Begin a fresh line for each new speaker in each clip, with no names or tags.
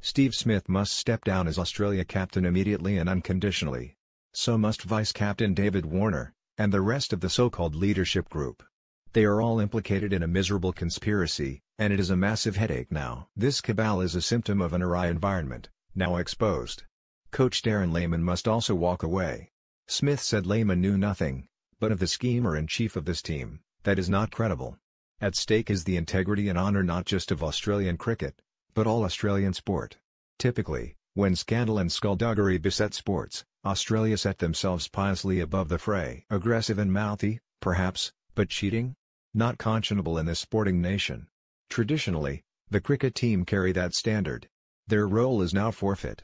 Steve Smith must step down as Australia captain immediately and unconditionally. So must Vice-Captain David Warner, and the rest of the so-called leadership group. They are all implicated in a miserable conspiracy, and it is a massive headache now. This cabal is a symptom of an awry environment, now exposed. Coach Darren Lehman must also walk away. Smith said Lehman knew nothing, but of the schemer-in-chief of this team, that is not credible. At stake is the integrity and honour not just of Australian cricket, but all Australian sport. Typically, when scandal and skullduggery beset sports, Australia set themselves piously above the fray. Aggressive and mouthy, perhaps, but cheating? Not conscionable in this sporting nation. Traditionally, the cricket team carry that standard. Their role is now forfeit.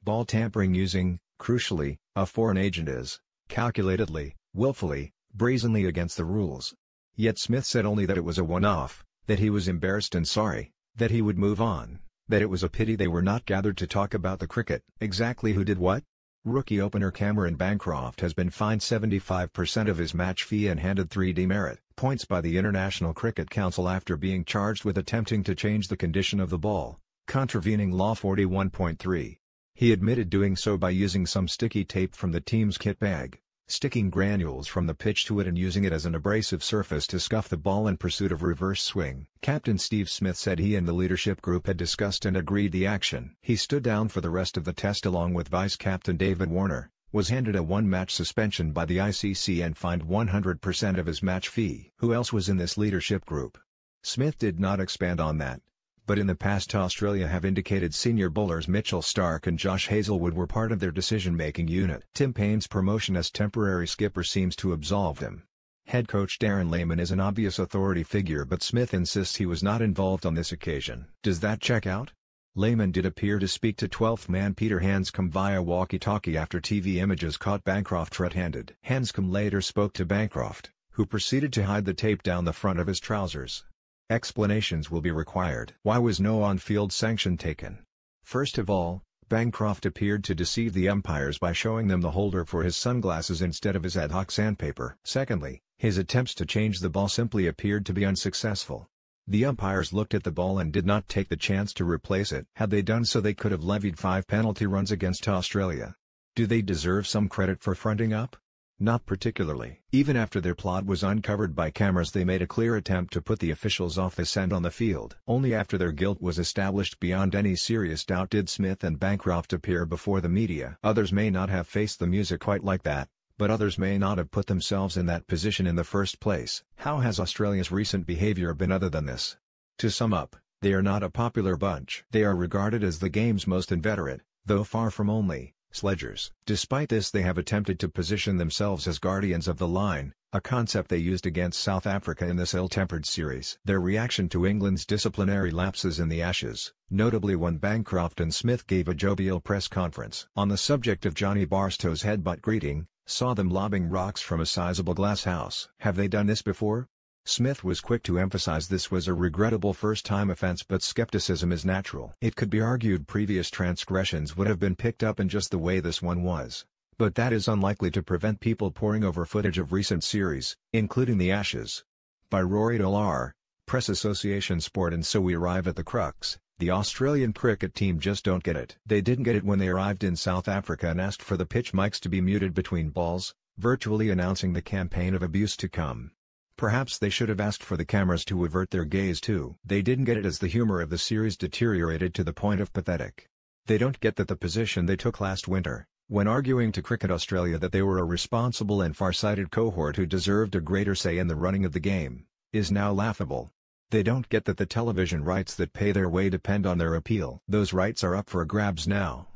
Ball tampering using, crucially, a foreign agent is, calculatedly, willfully, brazenly against the rules. Yet Smith said only that it was a one-off, that he was embarrassed and sorry, that he would move on, that it was a pity they were not gathered to talk about the cricket. Exactly who did what? Rookie opener Cameron Bancroft has been fined 75% of his match fee and handed 3 demerit points by the International Cricket Council after being charged with attempting to change the condition of the ball, contravening Law 41.3. He admitted doing so by using some sticky tape from the team's kit bag, sticking granules from the pitch to it and using it as an abrasive surface to scuff the ball in pursuit of reverse swing. Captain Steve Smith said he and the leadership group had discussed and agreed the action. He stood down for the rest of the test along with Vice-Captain David Warner, was handed a 1-match suspension by the ICC and fined 100% of his match fee. Who else was in this leadership group? Smith did not expand on that. But in the past Australia have indicated senior bowlers Mitchell Starc and Josh Hazlewood were part of their decision-making unit. Tim Paine's promotion as temporary skipper seems to absolve him. Head coach Darren Lehman is an obvious authority figure but Smith insists he was not involved on this occasion. Does that check out? Lehman did appear to speak to 12th man Peter Hanscom via walkie-talkie after TV images caught Bancroft red-handed. Hanscom later spoke to Bancroft, who proceeded to hide the tape down the front of his trousers. Explanations will be required. Why was no on-field sanction taken? First of all, Bancroft appeared to deceive the umpires by showing them the holder for his sunglasses instead of his ad hoc sandpaper. Secondly, his attempts to change the ball simply appeared to be unsuccessful. The umpires looked at the ball and did not take the chance to replace it. Had they done so they could have levied 5 penalty runs against Australia. Do they deserve some credit for fronting up? Not particularly. Even after their plot was uncovered by cameras they made a clear attempt to put the officials off the scent on the field. Only after their guilt was established beyond any serious doubt did Smith and Bancroft appear before the media. Others may not have faced the music quite like that, but others may not have put themselves in that position in the first place. How has Australia's recent behaviour been other than this? To sum up, they are not a popular bunch. They are regarded as the game's most inveterate, though far from only, sledgers. Despite this they have attempted to position themselves as guardians of the line, a concept they used against South Africa in this ill-tempered series. Their reaction to England's disciplinary lapses in the Ashes, notably when Bancroft and Smith gave a jovial press conference on the subject of Johnny Barstow's headbutt greeting, saw them lobbing rocks from a sizable glass house. Have they done this before? Smith was quick to emphasize this was a regrettable first-time offense but skepticism is natural. It could be argued previous transgressions would have been picked up in just the way this one was. But that is unlikely to prevent people poring over footage of recent series, including the Ashes. By Rory Dollar, Press Association Sport. And so we arrive at the crux. The Australian cricket team just don't get it. They didn't get it when they arrived in South Africa and asked for the pitch mics to be muted between balls, virtually announcing the campaign of abuse to come. Perhaps they should have asked for the cameras to avert their gaze too. They didn't get it as the humor of the series deteriorated to the point of pathetic. They don't get that the position they took last winter, when arguing to Cricket Australia that they were a responsible and far-sighted cohort who deserved a greater say in the running of the game, is now laughable. They don't get that the television rights that pay their way depend on their appeal. Those rights are up for grabs now.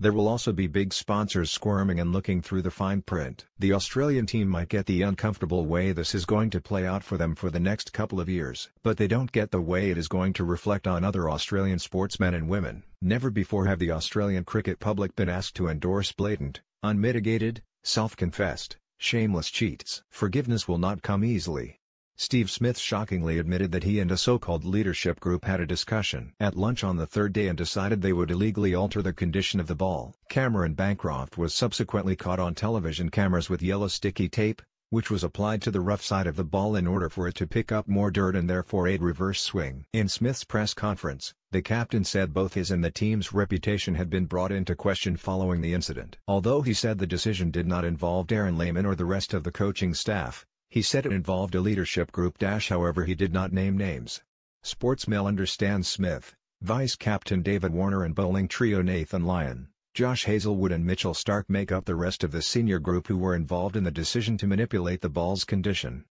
There will also be big sponsors squirming and looking through the fine print. The Australian team might get the uncomfortable way this is going to play out for them for the next couple of years. But they don't get the way it is going to reflect on other Australian sportsmen and women. Never before have the Australian cricket public been asked to endorse blatant, unmitigated, self-confessed, shameless cheats. Forgiveness will not come easily. Steve Smith shockingly admitted that he and a so-called leadership group had a discussion at lunch on the third day and decided they would illegally alter the condition of the ball. Cameron Bancroft was subsequently caught on television cameras with yellow sticky tape, which was applied to the rough side of the ball in order for it to pick up more dirt and therefore aid reverse swing. In Smith's press conference, the captain said both his and the team's reputation had been brought into question following the incident. Although he said the decision did not involve Darren Lehman or the rest of the coaching staff, he said it involved a leadership group. However, he did not name names. Sportsmail understands Smith, Vice Captain David Warner and bowling trio Nathan Lyon, Josh Hazelwood and Mitchell Stark make up the rest of the senior group who were involved in the decision to manipulate the ball's condition.